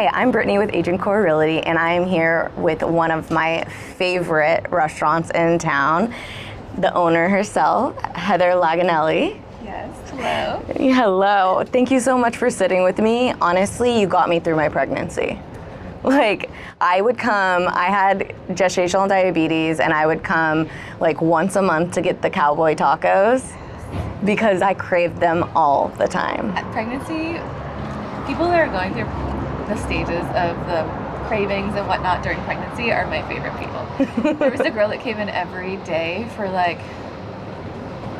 Hi, I'm Brittany with Agent Core Realty, and I'm here with one of my favorite restaurants in town, the owner herself, Heather Laganelli. Yes, hello. Hello. Thank you so much for sitting with me. Honestly, you got me through my pregnancy. Like, I would come, I had gestational diabetes, and I would come like once a month to get the cowboy tacos because I craved them all the time. At pregnancy, people that are going through the stages of the cravings and whatnot during pregnancy are my favorite people. There was a girl that came in every day for like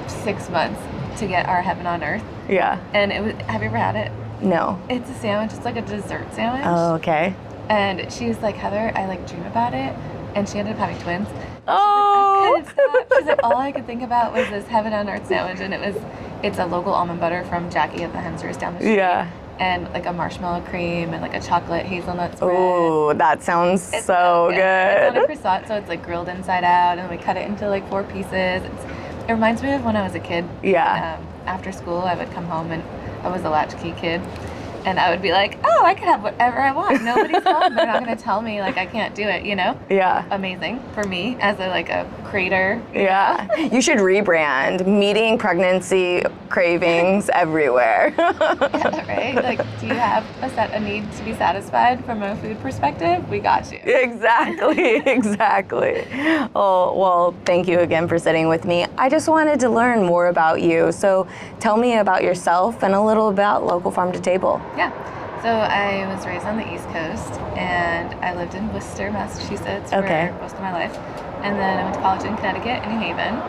6 months to get our heaven on earth. Yeah. And it was, have you ever had it? No. It's a sandwich, it's like a dessert sandwich. Oh, okay. And she's like, Heather, I like dream about it. And she ended up having twins. Oh. She's like, I couldn't stop. She's like, all I could think about was this heaven on earth sandwich. And it's a local almond butter from Jackie at the Hensers down the street. Yeah. And like a marshmallow cream and like a chocolate hazelnut spread. Oh, that sounds so good. It's on a croissant, so it's like grilled inside out, and we cut it into like 4 pieces. It reminds me of when I was a kid. Yeah. And, after school, I would come home, and I was a latchkey kid. And I would be like, oh, I could have whatever I want. Nobody's home. They're not going to tell me, like, I can't do it, you know? Yeah. Amazing for me as a creator. Yeah. You should rebrand. Meeting pregnancy cravings everywhere. Yeah, right? Like, do you have a need to be satisfied from a food perspective? We got you. Exactly. Exactly. Oh, well, thank you again for sitting with me. I just wanted to learn more about you. So tell me about yourself and a little about Local Farm to Table. Yeah. So I was raised on the East Coast, and I lived in Worcester, Massachusetts for most of my life. And then I went to college in Connecticut, in New Haven,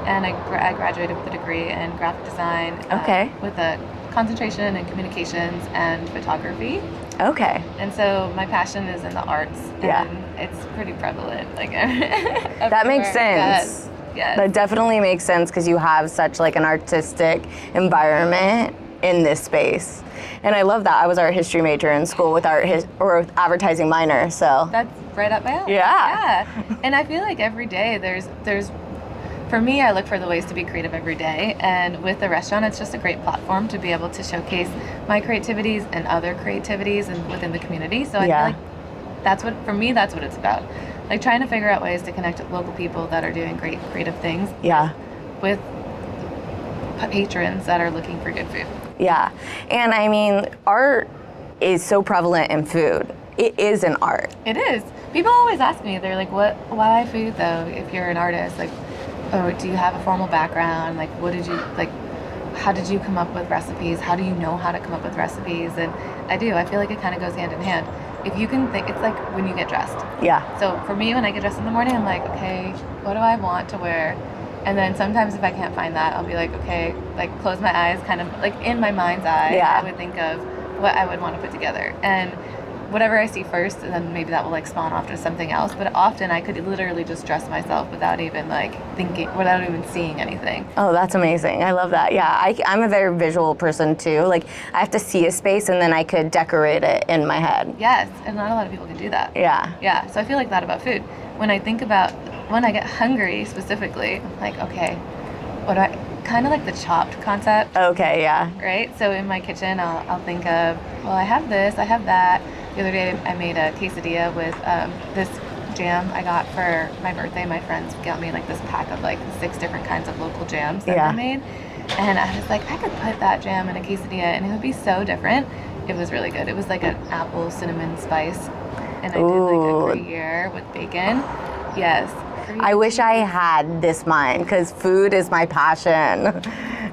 and I graduated with a degree in graphic design with a concentration in communications and photography. Okay. And so my passion is in the arts, and it's pretty prevalent. Like that makes sense. Yes. That definitely makes sense because you have such like an artistic environment in this space. And I love that. I was art history major in school with or advertising minor, so. That's right up my alley. Yeah. Yeah. And I feel like every day there's for me, I look for the ways to be creative every day. And with the restaurant, it's just a great platform to be able to showcase my creativities and other creativities and within the community. So I feel like that's what it's about. Like trying to figure out ways to connect with local people that are doing great creative things. Yeah. With patrons that are looking for good food. Yeah. And I mean, art is so prevalent in food. It is an art. It is. People always ask me, they're like, why food though, if you're an artist? Like, oh, do you have a formal background? Like, how did you come up with recipes? How do you know how to come up with recipes? And I do. I feel like it kind of goes hand in hand. If you can think, it's like when you get dressed. Yeah. So for me, when I get dressed in the morning, I'm like, okay, what do I want to wear? And then sometimes if I can't find that, I'll be like, okay, like close my eyes, kind of like in my mind's eye, I would think of what I would want to put together. And whatever I see first, and then maybe that will like spawn off to something else. But often I could literally just dress myself without even like thinking, without even seeing anything. Oh, that's amazing. I love that. Yeah, I'm a very visual person too. Like I have to see a space and then I could decorate it in my head. Yes, and not a lot of people can do that. Yeah. Yeah, so I feel like that about food. When I get hungry specifically, I'm like, okay, kind of like the chopped concept. Okay, yeah. Right? So in my kitchen, I'll think of, well, I have this, I have that. The other day, I made a quesadilla with this jam I got for my birthday. My friends got me like this pack of like 6 different kinds of local jams that I made. And I was like, I could put that jam in a quesadilla and it would be so different. It was really good. It was like an apple cinnamon spice. And I did like a Gruyere with bacon. Yes. I wish I had this mind because food is my passion,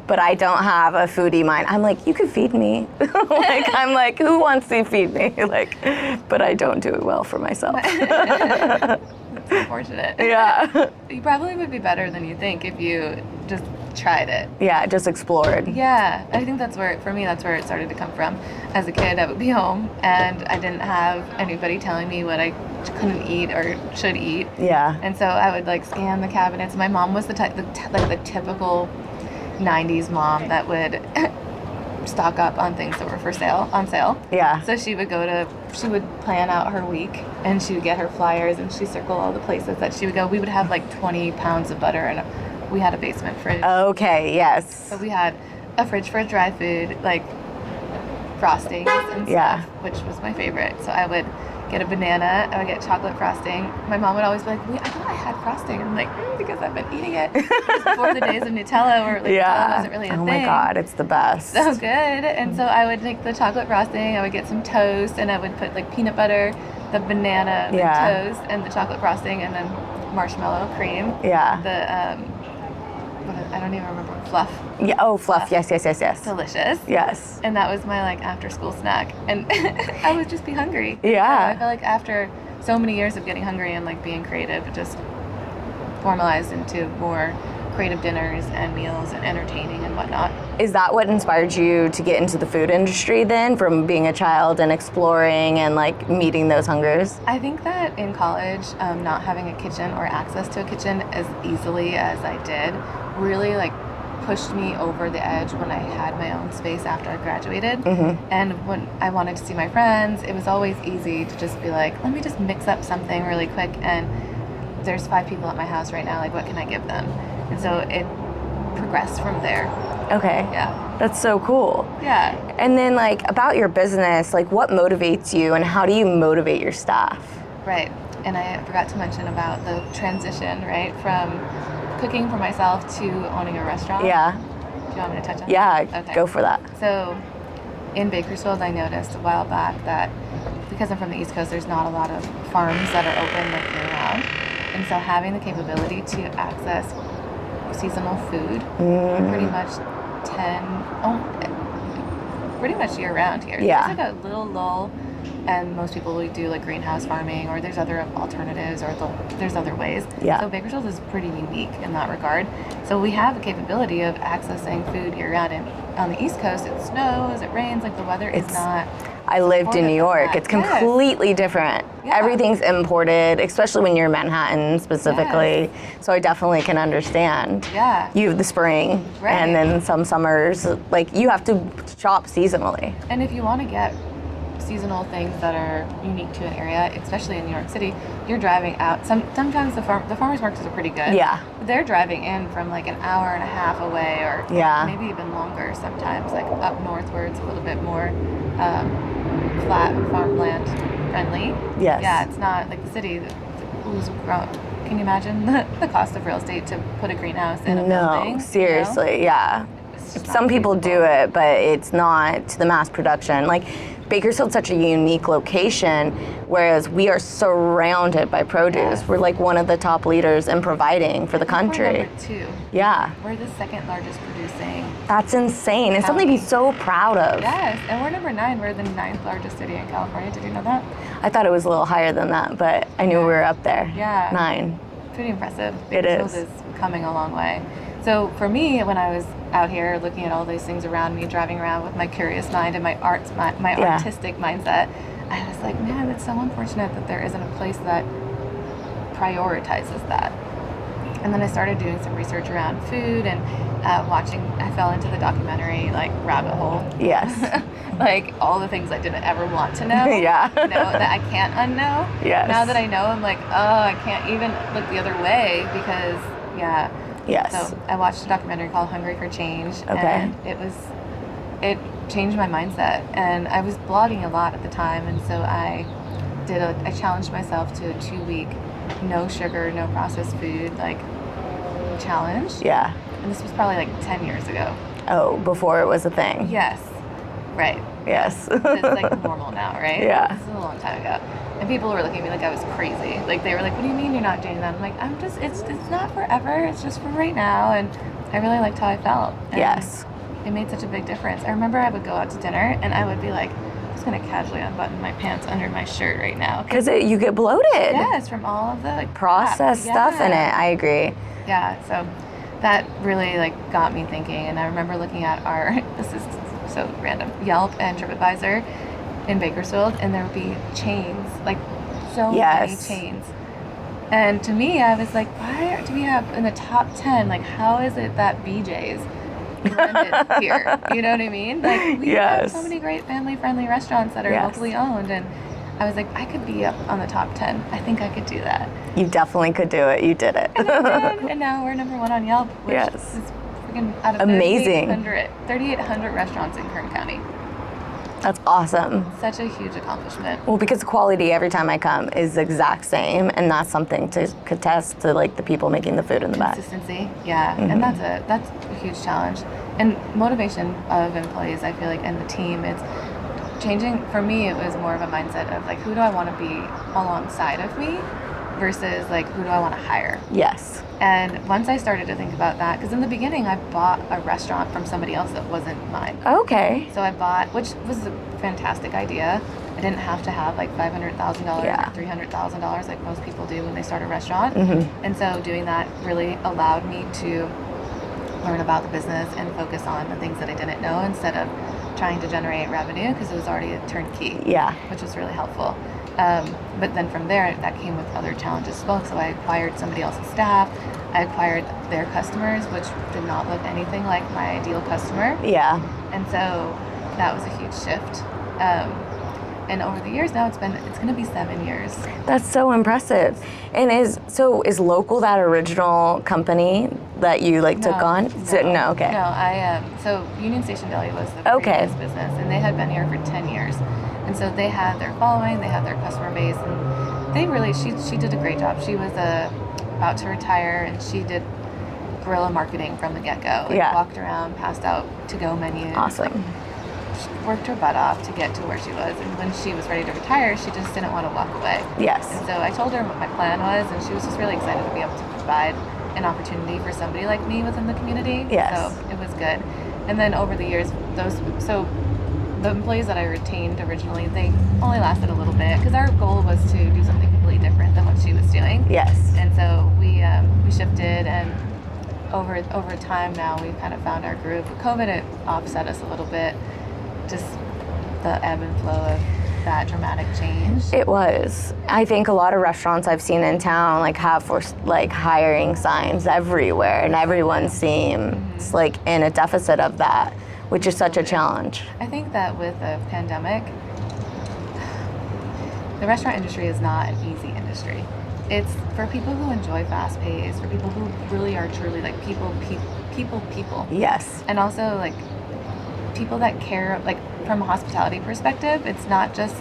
but I don't have a foodie mind. I'm like, you could feed me. I'm like, who wants to feed me? Like, but I don't do it well for myself. That's unfortunate. Yeah. You probably would be better than you think if you just tried it. Yeah, just explored. Yeah, I think that's where it started to come from. As a kid, I would be home and I didn't have anybody telling me what I couldn't eat or should eat. Yeah. And so I would like scan the cabinets. My mom was the typical 90s mom that would stock up on things that were on sale. Yeah. So she would plan out her week and she would get her flyers and she circle all the places that she would go. We would have like 20 pounds of butter and we had a basement fridge. Okay, yes. So we had a fridge for dry food, like frostings and Yeah. stuff, which was my favorite. So I would get a banana, I would get chocolate frosting. My mom would always be like, wait, I thought I had frosting. And I'm like, because I've been eating it. It was before the days of Nutella, where like Nutella wasn't really a thing. Oh my God, it's the best. So good. And so I would take the chocolate frosting, I would get some toast, and I would put like peanut butter, the banana, the toast, and the chocolate frosting, and then marshmallow cream. Yeah. I don't even remember. Fluff. Yeah. Oh, fluff. Yes. Delicious. Yes. And that was my like after school snack. And I would just be hungry. Yeah. So I felt like after so many years of getting hungry and like being creative, it just formalized into more creative dinners and meals and entertaining and whatnot. Is that what inspired you to get into the food industry then, from being a child and exploring and like meeting those hungers? I think that in college, not having a kitchen or access to a kitchen as easily as I did really like pushed me over the edge when I had my own space after I graduated. Mm-hmm. And when I wanted to see my friends, it was always easy to just be like, let me just mix up something really quick, and there's 5 people at my house right now, like what can I give them? And so it progressed from there. Okay. Yeah. That's so cool. Yeah. And then like about your business, like what motivates you and how do you motivate your staff? Right. And I forgot to mention about the transition, right, from cooking for myself to owning a restaurant. Yeah. Do you want me to touch on Yeah, that? Okay. go for that. So in Bakersfield, I noticed a while back that because I'm from the East Coast, there's not a lot of farms that are open like year round. And so having the capability to access seasonal food pretty much pretty much year round here. Yeah. There's like a little lull, and most people will do like greenhouse farming, or there's other alternatives, or there's other ways. Yeah. So Bakersfield is pretty unique in that regard. So we have the capability of accessing food year round, and on the East Coast it snows, it rains, like the weather is not. I lived in New York. It's completely different. Yeah. Everything's imported, especially when you're in Manhattan specifically. So I definitely can understand. Yeah. You have the spring, Right. and then some summers, like you have to shop seasonally. And if you want to get seasonal things that are unique to an area, especially in New York City, you're driving out. Sometimes the farmers markets are pretty good. Yeah. But they're driving in from like an hour and a half away, or Yeah. maybe even longer sometimes, like up northwards, a little bit more flat farmland friendly. Yes. Yeah, it's not like the city who's grown. Can you imagine the cost of real estate to put a greenhouse in a building? No, seriously, yeah. It's just not Some people feasible. do it, but it's not to the mass production. Like Bakersfield's such a unique location, whereas we are surrounded by produce. Yes. We're like one of the top leaders in providing for the We're country. number 2. Yeah, We're the second largest producing. that's insane. It's something to be so proud of. Yes, and we're number 9. We're the 9th largest city in California. Did you know that? I thought it was a little higher than that, but I knew we were up there. Yeah. 9. Pretty impressive. It is. Bakersfield is coming a long way. So for me, when I was out here looking at all these things around me, driving around with my curious mind and my Yeah. artistic mindset, I was like, man, it's so unfortunate that there isn't a place that prioritizes that. And then I started doing some research around food and watching. I fell into the documentary like rabbit hole. Yes. Like all the things I didn't ever want to know. Yeah. You know, that I can't unknow. Yes. Now that I know, I'm like, oh, I can't even look the other way because, yeah. Yes. So I watched a documentary called Hungry for Change. Okay. And it changed my mindset. And I was blogging a lot at the time. And so I challenged myself to a 2-week no sugar, no processed food, like challenge. Yeah. And this was probably like 10 years ago. Oh, before it was a thing. Yes. Right. Yes. It's like normal now, right? Yeah. This is a long time ago. And people were looking at me like I was crazy. Like they were like, what do you mean you're not doing that? I'm like, it's not forever. It's just for right now. And I really liked how I felt. And Yes. It made such a big difference. I remember I would go out to dinner and I would be like, I'm just going to casually unbutton my pants under my shirt right now. Because you get bloated. Yes, from all of the like, Processed crap. stuff in it. Yeah. I agree. Yeah, so that really like got me thinking. And I remember looking at this is so random, Yelp and TripAdvisor in Bakersfield, and there would be chains, like so Yes. many chains. And to me, I was like, why do we have in the top 10, like how is it that BJ's landed here? You know what I mean? Like we have Yes. so many great family-friendly restaurants that are Yes. locally owned, and I was like, I could be up on the top 10. I think I could do that. You definitely could do it. You did it. And I did, and now we're number 1 on Yelp, which Yes. is freaking out of Amazing. 3,800 restaurants in Kern County. That's awesome. Such a huge accomplishment. Well, because the quality every time I come is the exact same, and that's something to contest to like the people making the food in the back. Consistency, yeah, and that's a huge challenge. And motivation of employees, I feel like, and the team, it's changing. For me, it was more of a mindset of like, who do I want to be alongside of me versus like, who do I want to hire? Yes. And once I started to think about that, because in the beginning I bought a restaurant from somebody else that wasn't mine. Okay. So I bought, which was a fantastic idea. I didn't have to have like $500,000 Yeah. or $300,000 like most people do when they start a restaurant. Mm-hmm. And so doing that really allowed me to learn about the business and focus on the things that I didn't know instead of trying to generate revenue, because it was already a turnkey. Yeah. Which was really helpful. But then from there, that came with other challenges as well. So I acquired somebody else's staff. I acquired their customers, which did not look anything like my ideal customer. Yeah. And so that was a huge shift. And over the years now, it's going to be 7 years. That's so impressive. And is Local that original company that you like took on? No, okay. No, so Union Station Deli was the Okay. previous business, and they had been here for 10 years. And so they had their following, they had their customer base, and they really, she did a great job. She was about to retire, and she did guerrilla marketing from the get-go. Like, Yeah. walked around, passed out to-go menus. Awesome. She worked her butt off to get to where she was, and when she was ready to retire, she just didn't want to walk away. Yes. And so I told her what my plan was, and she was just really excited to be able to provide an opportunity for somebody like me within the community. Yes. So it was good. And then over the years, the employees that I retained originally, they only lasted a little bit because our goal was to do something completely different than what she was doing. Yes. And so we shifted, and over time now we've kind of found our groove. COVID, it offset us a little bit, just the ebb and flow of that dramatic change. It was. I think a lot of restaurants I've seen in town like have hiring signs everywhere, and everyone seems like in a deficit of that, which is such a challenge. I think that with a pandemic, the restaurant industry is not an easy industry. It's for people who enjoy fast pace, for people who really are truly like people. Yes. And also like people that care, like from a hospitality perspective, it's not just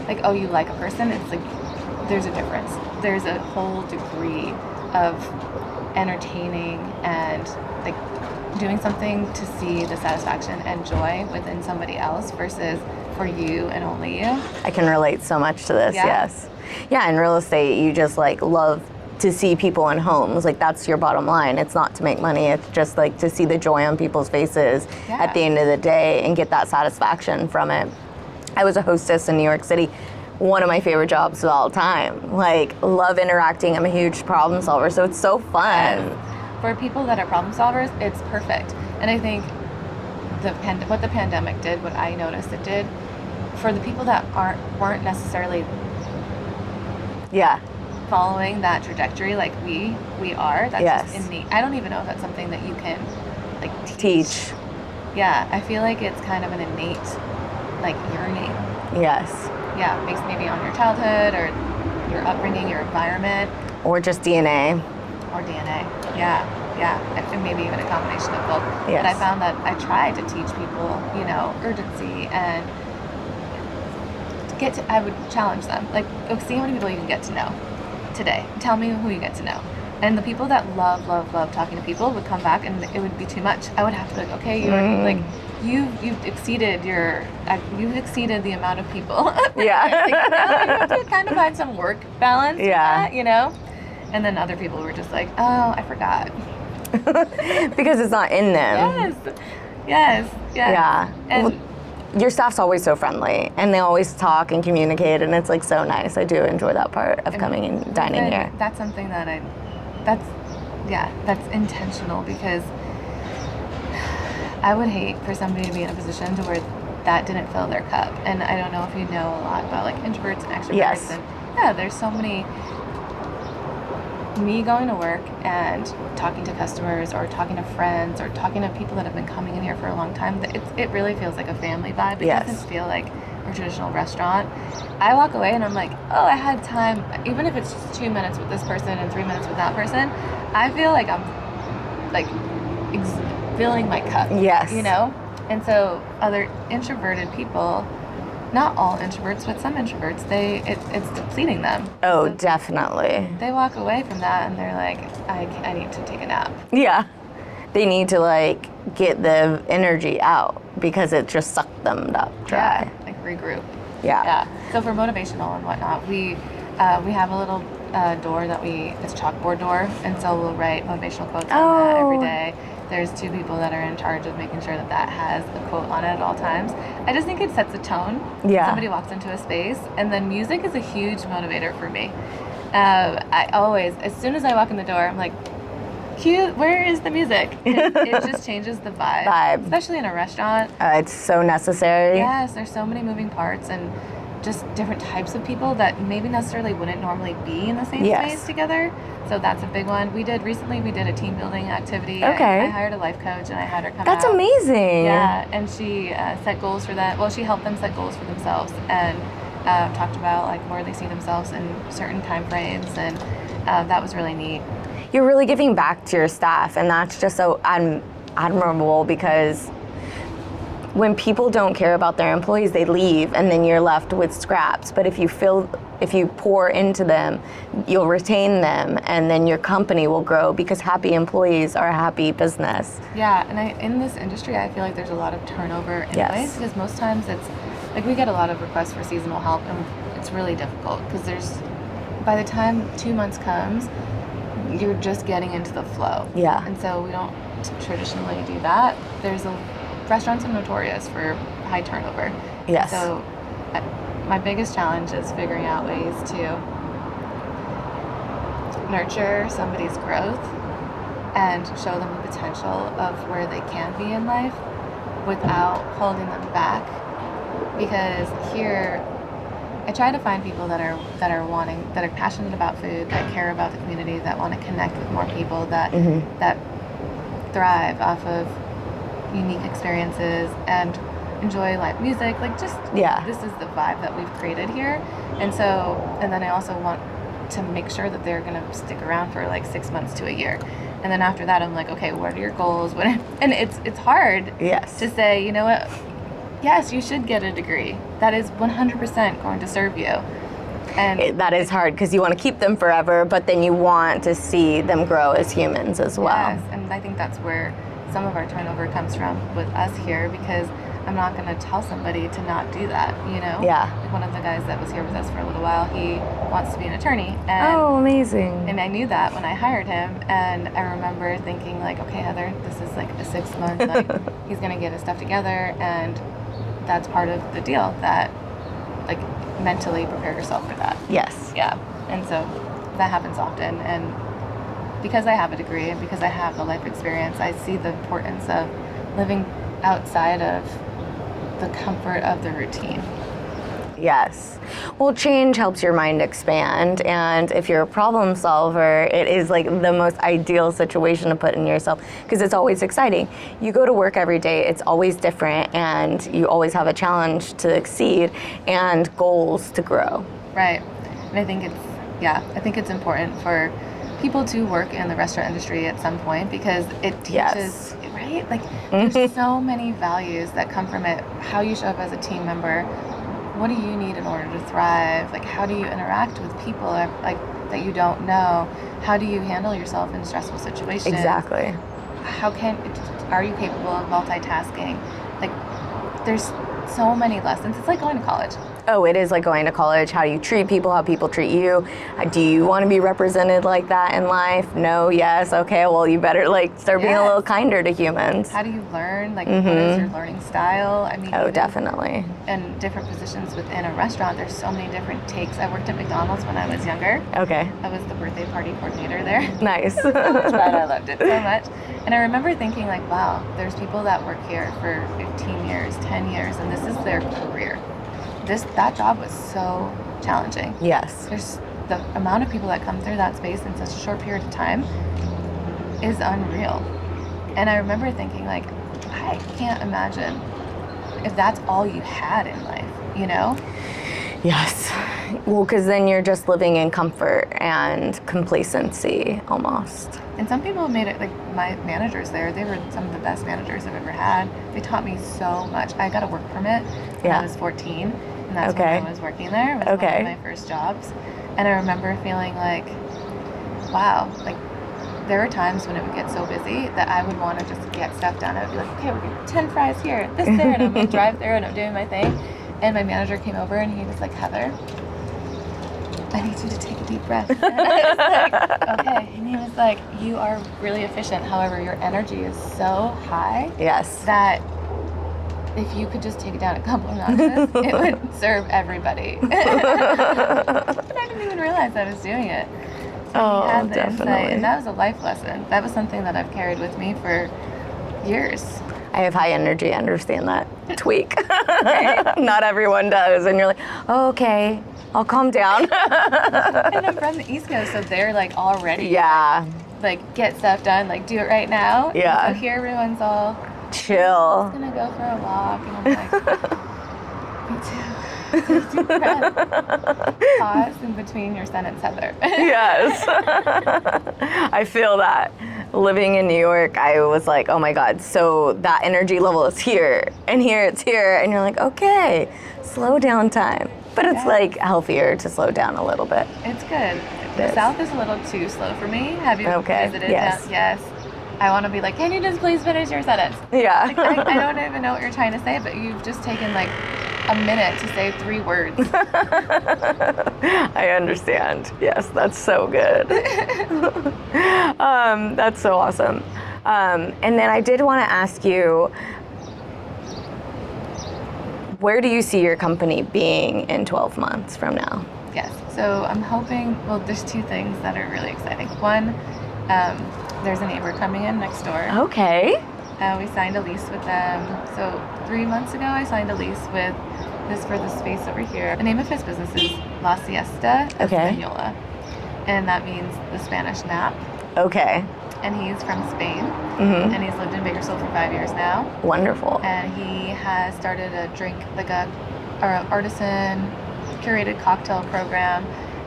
like, oh, you like a person. It's like there's a difference. There's a whole degree of entertaining and like doing something to see the satisfaction and joy within somebody else versus for you and only you. I can relate so much to this. Yeah? Yes. Yeah, in real estate, you just like love to see people in homes. Like that's your bottom line. It's not to make money. It's just like to see the joy on people's faces at the end of the day and get that satisfaction from it. I was a hostess in New York City. One of my favorite jobs of all time. Like, love interacting. I'm a huge problem solver, so it's so fun. For people that are problem solvers, it's perfect. And I think what the pandemic did, what I noticed it did, for the people that weren't necessarily following that trajectory like we are, that's just innate. I don't even know if that's something that you can like teach. Yeah, I feel like it's kind of an innate like yearning. Yes. Yeah, based maybe on your childhood or your upbringing, your environment. Or just DNA. Or DNA. Yeah. And maybe even a combination of both. Yes. But I found that I tried to teach people, urgency and I would challenge them. Like, see how many people you can get to know today. Tell me who you get to know. And the people that love talking to people would come back and it would be too much. I would have to be like, okay, you've exceeded the amount of people. Yeah. You have to kind of find some work balance with that, And then other people were just like, oh, I forgot. Because it's not in them. Yes. Yeah. And well, your staff's always so friendly, and they always talk and communicate, and it's like so nice. I do enjoy that part of coming and dining here. That's something that's intentional, because I would hate for somebody to be in a position to where that didn't fill their cup. And I don't know if you know a lot about like introverts and extroverts. Yes. And there's so many. Me going to work and talking to customers or talking to friends or talking to people that have been coming in here for a long time, it really feels like a family vibe. It doesn't feel like a traditional restaurant. I walk away and I'm like, oh, I had time, even if it's just 2 minutes with this person and 3 minutes with that person, I feel like I'm like filling my cup. Yes. And so other introverted people not all introverts, but some introverts, it's depleting them. Oh, So definitely. they walk away from that and they're like, I need to take a nap. Yeah. They need to like get the energy out because it just sucked them up dry. Yeah, like regroup. Yeah. Yeah. So for motivational and whatnot, we have a little door that it's a chalkboard door, and so we'll write motivational quotes on that every day. There's 2 people that are in charge of making sure that has a quote on it at all times. I just think it sets a tone. Yeah. Somebody walks into a space, and then music is a huge motivator for me. I always, as soon as I walk in the door, I'm like, cute, where is the music? It just changes the vibe. Especially in a restaurant. It's so necessary. Yes, there's so many moving parts and just different types of people that maybe necessarily wouldn't normally be in the same space together. So that's a big one. Recently we did a team building activity. Okay. I hired a life coach and I had her come out. That's amazing. Yeah, and she set goals for that. Well, she helped them set goals for themselves and talked about like where they see themselves in certain time frames, and that was really neat. You're really giving back to your staff, and that's just so admirable, because when people don't care about their employees, they leave, and then you're left with scraps. But if you pour into them, you'll retain them, and then your company will grow, because happy employees are a happy business. Yeah, and in this industry, I feel like there's a lot of turnover anyways, because most times it's like we get a lot of requests for seasonal help, and it's really difficult because by the time 2 months comes, you're just getting into the flow. Yeah. And so we don't traditionally do that. Restaurants are notorious for high turnover. Yes. So my biggest challenge is figuring out ways to nurture somebody's growth and show them the potential of where they can be in life without holding them back. Because here, I try to find people that are passionate about food, that care about the community, that want to connect with more people, that thrive off of unique experiences and enjoy live music. Like this is the vibe that we've created here. And then I also want to make sure that they're going to stick around for like 6 months to a year. And then after that, I'm like, okay, what are your goals? And it's hard to say, you know what? Yes, you should get a degree. That is 100% going to serve you. And that is hard because you want to keep them forever, but then you want to see them grow as humans as well. Yes, and I think that's where some of our turnover comes from with us here, because I'm not going to tell somebody to not do that, you know? Yeah. Like one of the guys that was here with us for a little while, he wants to be an attorney. And, oh, amazing. And I knew that when I hired him, and I remember thinking like, okay, Heather, this is like a 6 month, like he's going to get his stuff together, and that's part of the deal, that like mentally prepare yourself for that. Yes. Yeah. And so that happens often, and because I have a degree and because I have the life experience, I see the importance of living outside of the comfort of the routine. Yes. Well, change helps your mind expand, and if you're a problem solver, it is like the most ideal situation to put in yourself, because it's always exciting. You go to work every day, it's always different, and you always have a challenge to exceed and goals to grow. Right. And I think it's important for people to work in the restaurant industry at some point, because it teaches, right? Like there's so many values that come from it. How you show up as a team member, what do you need in order to thrive? Like how do you interact with people like that you don't know? How do you handle yourself in stressful situations? Exactly. Are you capable of multitasking? Like there's so many lessons. It's like going to college. Oh, it is like going to college. How you treat people, how people treat you. Do you want to be represented like that in life? No, yes, okay, well, you better like start being a little kinder to humans. How do you learn? Like, what is your learning style? I mean, definitely. In different positions within a restaurant, there's so many different takes. I worked at McDonald's when I was younger. Okay. I was the birthday party coordinator there. Nice. So much fun. I loved it so much. And I remember thinking like, wow, there's people that work here for 15 years, 10 years, and this is their career. That job was so challenging. Yes. There's the amount of people that come through that space in such a short period of time is unreal. And I remember thinking like, I can't imagine if that's all you had in life, you know? Yes. Well, because then you're just living in comfort and complacency almost. And some people made it, like my managers there, they were some of the best managers I've ever had. They taught me so much. I got a work permit when I was 14. And and that's Okay. when I was working there. It was one Okay. of my first jobs, and I remember feeling like, wow, like there were times when it would get so busy that I would want to just get stuff done. I would be like, okay, we're getting 10 fries here, this there, and I'm gonna drive through and I'm doing my thing. And my manager came over and he was like, Heather, I need you to take a deep breath. And I was like, okay. And he was like, you are really efficient. However, your energy is so high Yes. that if you could just take it down a couple of notches, it would serve everybody. And I didn't even realize I was doing it. So Oh, he had the insight, definitely. and that was a life lesson. That was something that I've carried with me for years. I have high energy. I understand that tweak. Not everyone does. And you're like, oh, okay, I'll calm down. And I'm from the East Coast, so they're like already Yeah. like get stuff done, like do it right now. Yeah. And so here everyone's all Chill. gonna go for a walk, and I'm like, me too. Deep breath. Pause in between your sentence, Heather. Yes. I feel that. Living in New York, I was like, oh my God, so that energy level is here, and here it's here, and you're like, okay, slow down time. But it's Yeah. like healthier to slow down a little bit. It's good. It The is. South is a little too slow for me. Have you Okay, visited? yes. Yes. I want to be like, can you just please finish your sentence? Yeah. Like, I don't even know what you're trying to say, but you've just taken like a minute to say 3 words. I understand. Yes, that's so good. That's so awesome. And then I did want to ask you, where do you see your company being in 12 months from now? Yes. So I'm hoping, well, there's 2 things that are really exciting. One, there's a neighbor coming in next door. Okay. We signed a lease with them. So 3 months ago, I signed a lease with for the space over here. The name of his business is La Siesta Okay. Española, and that means the Spanish nap. Okay. And he's from Spain, Mm-hmm. and he's lived in Bakersfield for 5 years now. Wonderful. And he has started a drink, like a artisan curated cocktail program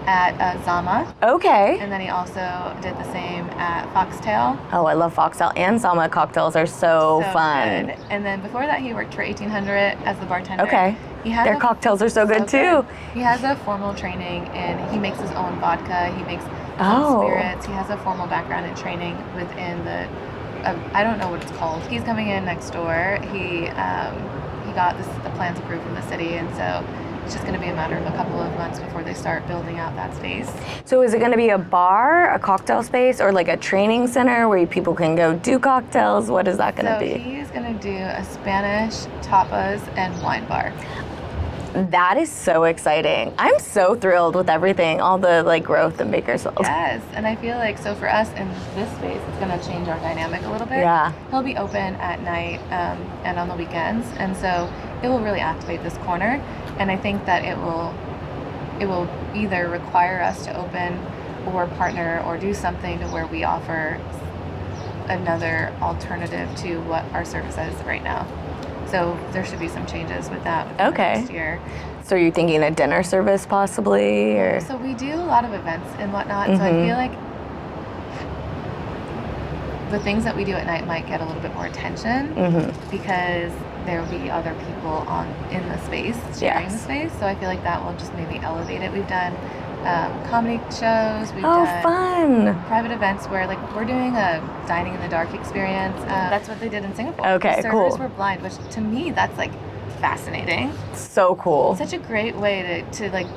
at Zama. Okay. And then he also did the same at Foxtail. Oh, I love Foxtail and Salma cocktails are so fun. Good. And then before that, he worked for 1800 as the bartender. Okay. He has Their a- cocktails are so good too. He has a formal training, and he makes his own vodka. He makes his Oh. own spirits. He has a formal background in training within the. I don't know what it's called. He's coming in next door. He got the plans approved from the city, and so it's just going to be a matter of a couple of months before they start building out that space. So is it going to be a bar, a cocktail space, or like a training center where people can go do cocktails? What is that going to So be? he's going to do a Spanish tapas and wine bar. That is so exciting. I'm so thrilled with everything, all the like growth in Bakersfield. Yes, and I feel like, so for us in this space, it's going to change our dynamic a little bit. Yeah. He'll be open at night and on the weekends, and so it will really activate this corner. And I think that it will either require us to open or partner or do something to where we offer another alternative to what our service is right now. So there should be some changes with that within the Okay. next year. So are you thinking a dinner service possibly, or? So we do a lot of events and whatnot. So I Mhm. feel like the things that we do at night might get a little bit more attention Mm-hmm. because there will be other people in the space sharing the Yes. space. So I feel like that will just maybe elevate it. We've done comedy shows. We've Oh, done fun. private events where, like, we're doing a dining in the dark experience. That's what they did in Singapore. Okay, the servers cool. were blind, which to me that's like fascinating. So cool. Such a great way to like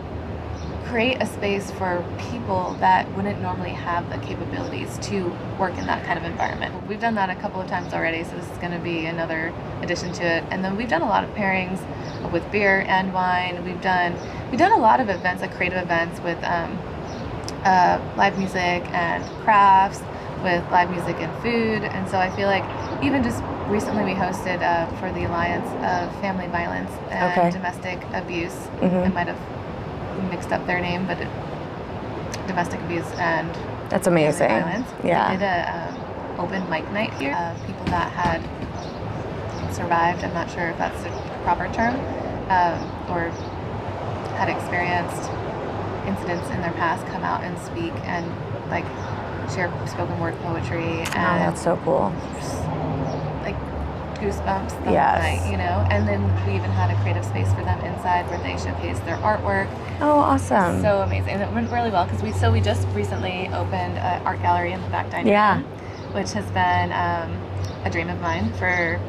create a space for people that wouldn't normally have the capabilities to work in that kind of environment. We've done that a couple of times already, so this is going to be another addition to it. And then we've done a lot of pairings with beer and wine. We've done a lot of events, like creative events with live music and crafts, with live music and food. And so I feel like even just recently we hosted for the Alliance of Family Violence and Okay. Domestic Abuse. Mhm. I might have mixed up their name, but domestic abuse and That's amazing. family violence. Yeah. We did a open mic night here of people that had survived. I'm not sure if that's the proper term, or had experienced incidents in their past come out and speak and like share spoken word poetry Oh, and that's so cool. like goosebumps the whole Yes. night, you know? And then we even had a creative space for them inside where they showcased their artwork. Oh, awesome. So amazing. And it went really well because we just recently opened an art gallery in the back dining Yeah. room, which has been a dream of mine for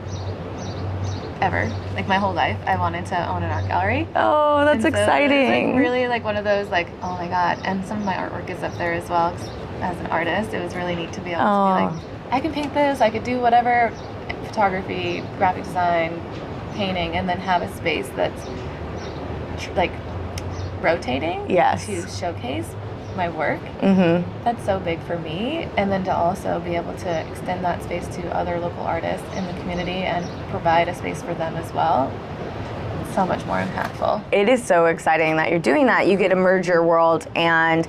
ever. Like my whole life, I wanted to own an art gallery. Oh, that's And so exciting. It's like really like one of those like, oh my God. And some of my artwork is up there as well. 'Cause as an artist, it was really neat to be able to be like, I can paint this, I could do whatever, photography, graphic design, painting, and then have a space that's like rotating Yes. to showcase my work. Mm-hmm. That's so big for me. And then to also be able to extend that space to other local artists in the community and provide a space for them as well. So much more impactful. It is so exciting that you're doing that. You get to merge your world and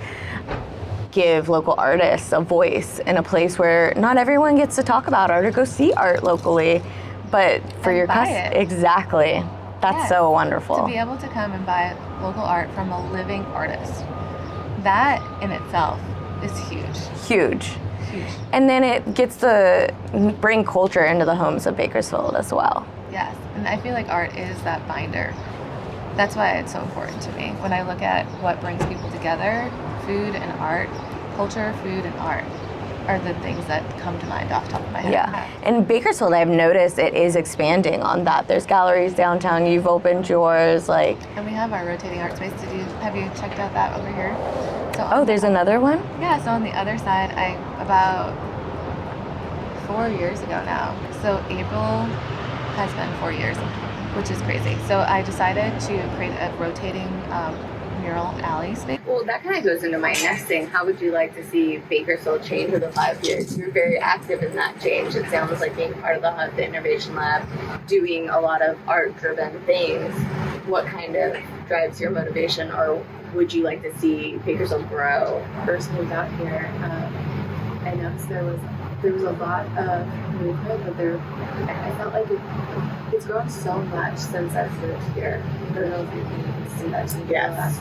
give local artists a voice in a place where not everyone gets to talk about art or go see art locally, but for And your buy it. Exactly. That's Yes. so wonderful. To be able to come and buy local art from a living artist, that in itself is huge. Huge. Huge. And then it gets to bring culture into the homes of Bakersfield as well. Yes. And I feel like art is that binder. That's why it's so important to me. When I look at what brings people together, food and art, culture, food and art are the things that come to mind off the top of my head. Yeah. In Bakersfield, I've noticed it is expanding on that. There's galleries downtown. You've opened yours. Like, And we have our rotating art space. Have you checked out that over here? So oh, there's another one? Yeah, so on the other side, about 4 years ago now. So April has been 4 years, which is crazy. So I decided to create a rotating mural alley space. Well, that kind of goes into my next thing. How would you like to see Bakersfield change over the 5 years? You're very active in that change. It sounds like being part of the Hub, the Innovation Lab, doing a lot of art-driven things. What kind of drives your motivation, or would you like to see Bakersfield grow? First moved out here, I noticed there was a lot of movement, but I felt like it's grown so much since I've lived here. I don't know if you can see that. Yes.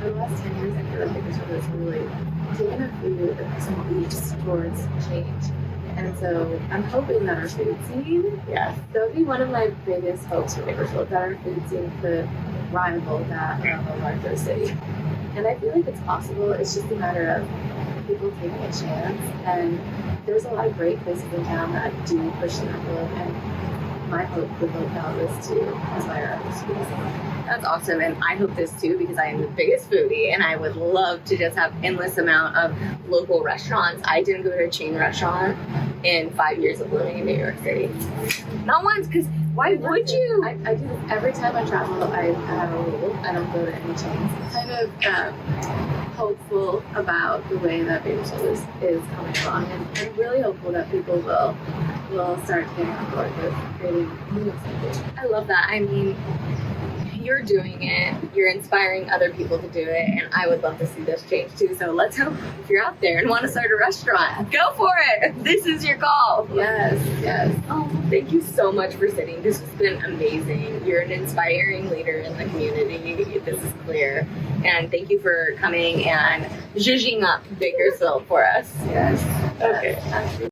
For the last 10 years, I feel like Bakersfield has really taken some leaps towards change. And so I'm hoping that our food scene, that would be one of my biggest hopes for Bakersfield, that our food scene could rival that of a larger city. And I feel like it's possible. It's just a matter of people taking a chance. And there's a lot of great places in town that do push the envelope. And my hope with Locale is to inspire others to do the same. That's awesome, and I hope this too, because I am the biggest foodie and I would love to just have endless amount of local restaurants. I didn't go to a chain restaurant in 5 years of living in New York City. Not once, because why would you? I do this every time I travel. I have a rule. I don't go to any chains. Kind of hopeful about the way that Bakersfield is coming along, and I'm really hopeful that people will start getting on board with creating new experiences. I love that. I mean, you're doing it, you're inspiring other people to do it, and I would love to see this change too. So let's hope if you're out there and want to start a restaurant, go for it. This is your call. Yes. Oh, thank you so much for sitting. This has been amazing. You're an inspiring leader in the community. This is clear. And thank you for coming and zhuzhing up Bakersfield for us. Yes. Okay. Absolutely.